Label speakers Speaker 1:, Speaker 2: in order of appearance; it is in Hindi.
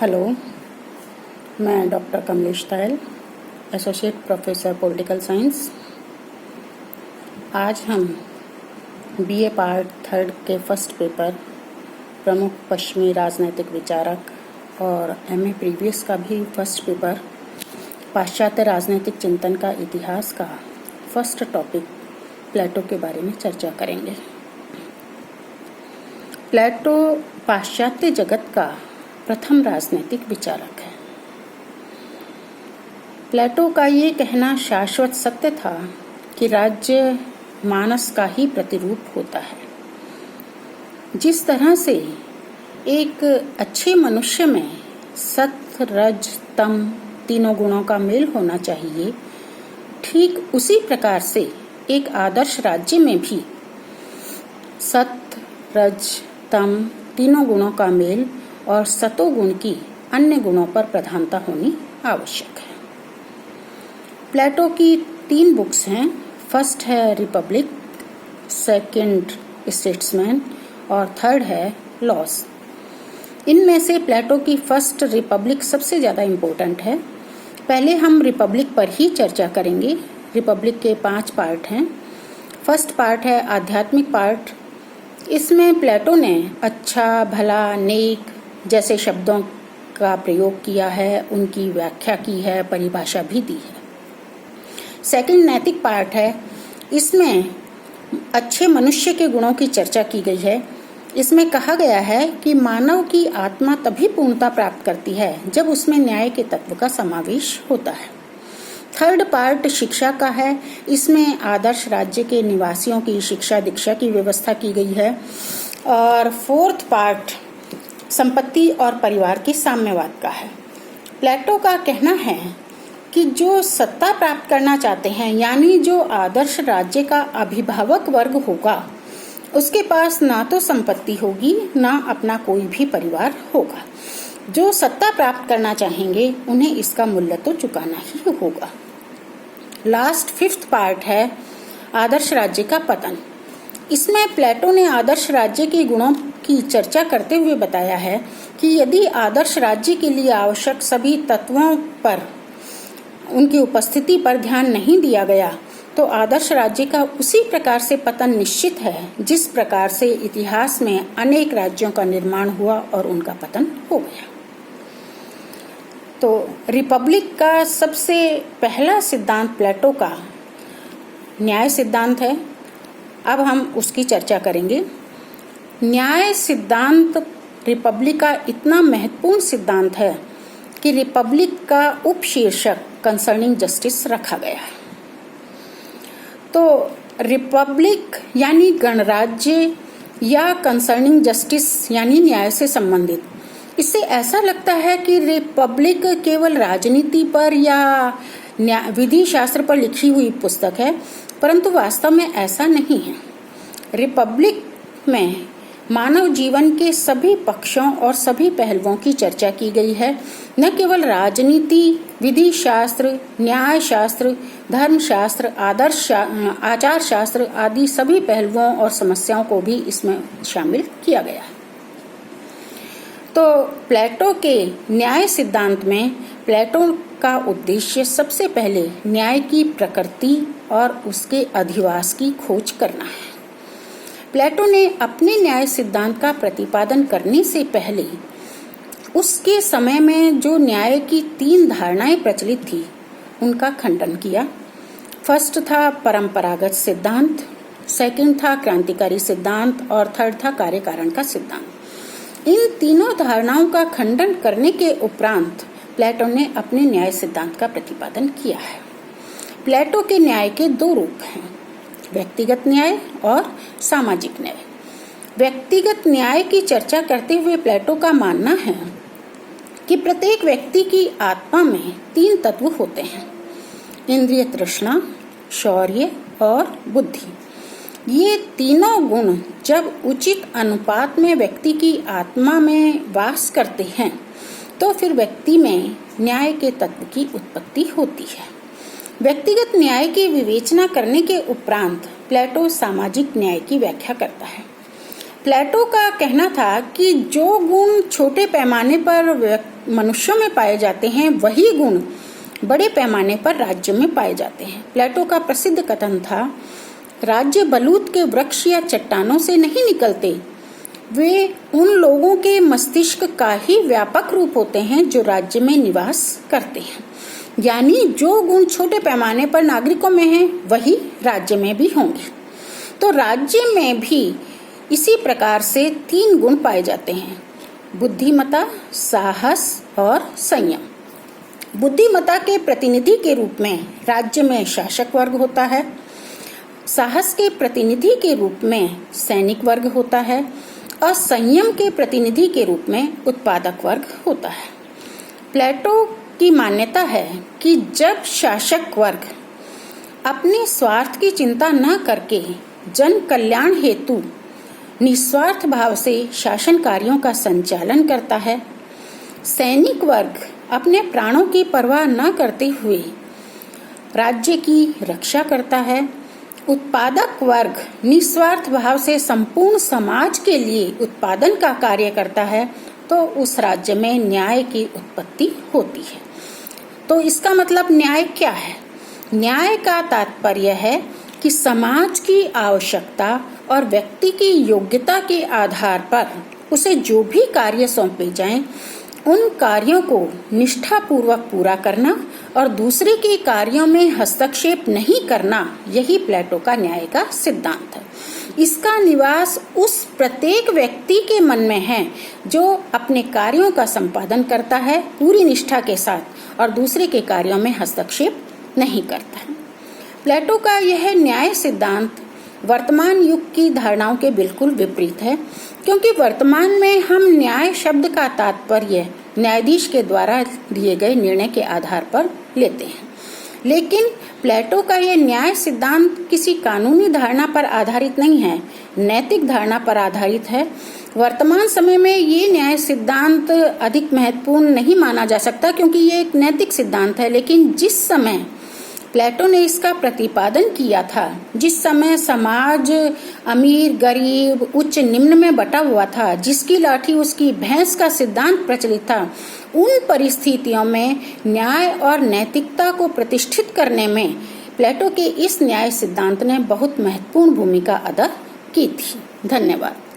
Speaker 1: हेलो, मैं doctor Kamlesh Tayal, associate professor political science. आज हम बीए पार्ट 3 के फर्स्ट पेपर प्रमुख पश्चिमी राजनैतिक विचारक और एमए प्रीवियस का भी फर्स्ट पेपर पाश्चात्य राजनैतिक चिंतन का इतिहास का फर्स्ट टॉपिक प्लेटो के बारे में चर्चा करेंगे। प्लेटो पाश्चात्य जगत का प्रथम राजनीतिक विचारक है। प्लेटो का ये कहना शाश्वत सत्य था कि राज्य मानस का ही प्रतिरूप होता है। जिस तरह से एक अच्छे मनुष्य में सत्य, रज, तम तीनों गुणों का मेल होना चाहिए, ठीक उसी प्रकार से एक आदर्श राज्य में भी सत्य, रज, तम तीनों गुणों का मेल और सतोगुण की अन्य गुणों पर प्रधानता होनी आवश्यक है। प्लेटो की 3 बुक्स हैं। फर्स्ट है रिपब्लिक, सेकंड स्टेट्समैन और थर्ड है लॉस। इनमें से प्लेटो की फर्स्ट रिपब्लिक सबसे ज़्यादा इम्पोर्टेंट है। पहले हम रिपब्लिक पर ही चर्चा करेंगे। रिपब्लिक के 5 पार्ट हैं। फर्स्ट पार्ट है आध्यात्मिक पार्ट। इसमें प्लेटो ने अच्छा, भला, नेक जैसे शब्दों का प्रयोग किया है, उनकी व्याख्या की है, परिभाषा भी दी है। सेकंड नैतिक पार्ट है। इसमें अच्छे मनुष्य के गुणों की चर्चा की गई है। इसमें कहा गया है कि मानव की आत्मा तभी पूर्णता प्राप्त करती है जब उसमें न्याय के तत्व का समावेश होता है। थर्ड पार्ट शिक्षा का है। इसमें आदर्श राज्य के निवासियों की शिक्षा दीक्षा की व्यवस्था की गई है। और फोर्थ पार्ट संपत्ति और परिवार के साम्यवाद का है। प्लेटो का कहना है कि जो सत्ता प्राप्त करना चाहते हैं, यानी जो आदर्श राज्य का अभिभावक वर्ग होगा, उसके पास ना तो संपत्ति होगी, ना अपना कोई भी परिवार होगा। जो सत्ता प्राप्त करना चाहेंगे, उन्हें इसका मूल्य तो चुकाना ही होगा। लास्ट 5th पार्ट है आदर्श राज्य का पतन। इसमें प्लेटो ने आदर्श राज्य के गुणों की चर्चा करते हुए बताया है कि यदि आदर्श राज्य के लिए आवश्यक सभी तत्वों पर, उनकी उपस्थिति पर ध्यान नहीं दिया गया, तो आदर्श राज्य का उसी प्रकार से पतन निश्चित है जिस प्रकार से इतिहास में अनेक राज्यों का निर्माण हुआ और उनका पतन हो गया। तो रिपब्लिक का सबसे पहला सिद्धांत प्लेटो का न्याय सिद्धांत है। अब हम उसकी चर्चा करेंगे। न्याय सिद्धांत रिपब्लिक का इतना महत्वपूर्ण सिद्धांत है कि रिपब्लिक का उपशीर्षक कंसर्निंग जस्टिस रखा गया है। तो रिपब्लिक यानी गणराज्य या कंसर्निंग जस्टिस यानी न्याय से संबंधित। इससे ऐसा लगता है कि रिपब्लिक केवल राजनीति पर या विधि शास्त्र पर लिखी हुई पुस्तक है, परंतु वास्तव में ऐसा नहीं है। रिपब्लिक में मानव जीवन के सभी पक्षों और सभी पहलुओं की चर्चा की गई है। न केवल राजनीति, विधि शास्त्र, न्याय शास्त्र, धर्म शास्त्र, आचार शास्त्र आदि सभी पहलुओं और समस्याओं को भी इसमें शामिल किया गया है। तो प्लेटो के न्याय सिद्धांत में प्लेटो का उद्देश्य सबसे पहले न्याय की प्रकृति और उसके अधिवास की खोज करना है। प्लेटो ने अपने न्याय सिद्धांत का प्रतिपादन करने से पहले उसके समय में जो न्याय की 3 धारणाएं प्रचलित थी, उनका खंडन किया। फर्स्ट था परंपरागत सिद्धांत, सेकंड था क्रांतिकारी सिद्धांत और थर्ड था कार्य कारण का सिद्धांत। इन तीनों धारणाओं का खंडन करने के उपरांत प्लेटो ने अपने न्याय सिद्धांत का प्रतिपादन किया है। प्लेटो के न्याय के 2 रूप हैं, व्यक्तिगत न्याय और सामाजिक न्याय। व्यक्तिगत न्याय की चर्चा करते हुए प्लेटो का मानना है कि प्रत्येक व्यक्ति की आत्मा में 3 तत्व होते हैं, इंद्रिय तृष्णा, शौर्य और बुद्धि। ये तीनों गुण जब उचित अनुपात में व्यक्ति की आत्मा में वास करते हैं, तो फिर व्यक्ति में न्याय के तत्व की उत्पत्ति होती है। व्यक्तिगत न्याय की विवेचना करने के उपरांत प्लेटो सामाजिक न्याय की व्याख्या करता है। प्लेटो का कहना था कि जो गुण छोटे पैमाने पर मनुष्यों में पाए जाते हैं वही गुण बड़े पैमाने पर राज्य में पाए जाते हैं। प्लेटो का प्रसिद्ध कथन था, राज्य बलूत के वृक्ष या चट्टानों से नहीं निकलते, वे उन लोगों के मस्तिष्क का ही व्यापक रूप होते हैं जो राज्य में निवास करते हैं। यानी जो गुण छोटे पैमाने पर नागरिकों में हैं वही राज्य में भी होंगे। तो राज्य में भी इसी प्रकार से 3 गुण पाए जाते हैं, बुद्धिमता, साहस और संयम। बुद्धिमता के प्रतिनिधि के रूप में राज्य में शासक वर्ग होता है, साहस के प्रतिनिधि के रूप में सैनिक वर्ग होता है और संयम के प्रतिनिधि के रूप में उत्पादक वर्ग होता है। प्लेटो की मान्यता है कि जब शासक वर्ग अपने स्वार्थ की चिंता न करके जन कल्याण हेतु निस्वार्थ भाव से शासन कार्यों का संचालन करता है, सैनिक वर्ग अपने प्राणों की परवाह न करते हुए राज्य की रक्षा करता है, उत्पादक वर्ग निस्वार्थ भाव से संपूर्ण समाज के लिए उत्पादन का कार्य करता है, तो उस राज्य में न्याय की उत्पत्ति होती है। तो इसका मतलब न्याय क्या है? न्याय का तात्पर्य है कि समाज की आवश्यकता और व्यक्ति की योग्यता के आधार पर उसे जो भी कार्य सौंपे जाएं, उन कार्यों को निष्ठापूर्वक पूरा करना और दूसरे के कार्यों में हस्तक्षेप नहीं करना, यही प्लेटो का न्याय का सिद्धांत है। इसका निवास उस प्रत्येक व्यक्ति के मन में है जो अपने कार्यों का संपादन करता है पूरी निष्ठा के साथ और दूसरे के कार्यों में हस्तक्षेप नहीं करता है। प्लेटो का यह न्याय सिद्धांत वर्तमान युग की धारणाओं के बिल्कुल विपरीत है, क्योंकि वर्तमान में हम न्याय शब्द का तात्पर्य न्यायाधीश के द्वारा दिए गए निर्णय के आधार पर लेते हैं। लेकिन प्लेटो का यह न्याय सिद्धांत किसी कानूनी धारणा पर आधारित नहीं है, नैतिक धारणा पर आधारित है। वर्तमान समय में ये न्याय सिद्धांत अधिक महत्वपूर्ण नहीं माना जा सकता, क्योंकि ये एक नैतिक सिद्धांत है। लेकिन जिस समय प्लेटो ने इसका प्रतिपादन किया था, जिस समय समाज अमीर गरीब उच्च निम्न में बटा हुआ था, जिसकी लाठी उसकी भैंस का सिद्धांत प्रचलित था, उन परिस्थितियों में न्याय और नैतिकता को प्रतिष्ठित करने में प्लेटो के इस न्याय सिद्धांत ने बहुत महत्वपूर्ण भूमिका अदा की थी। धन्यवाद।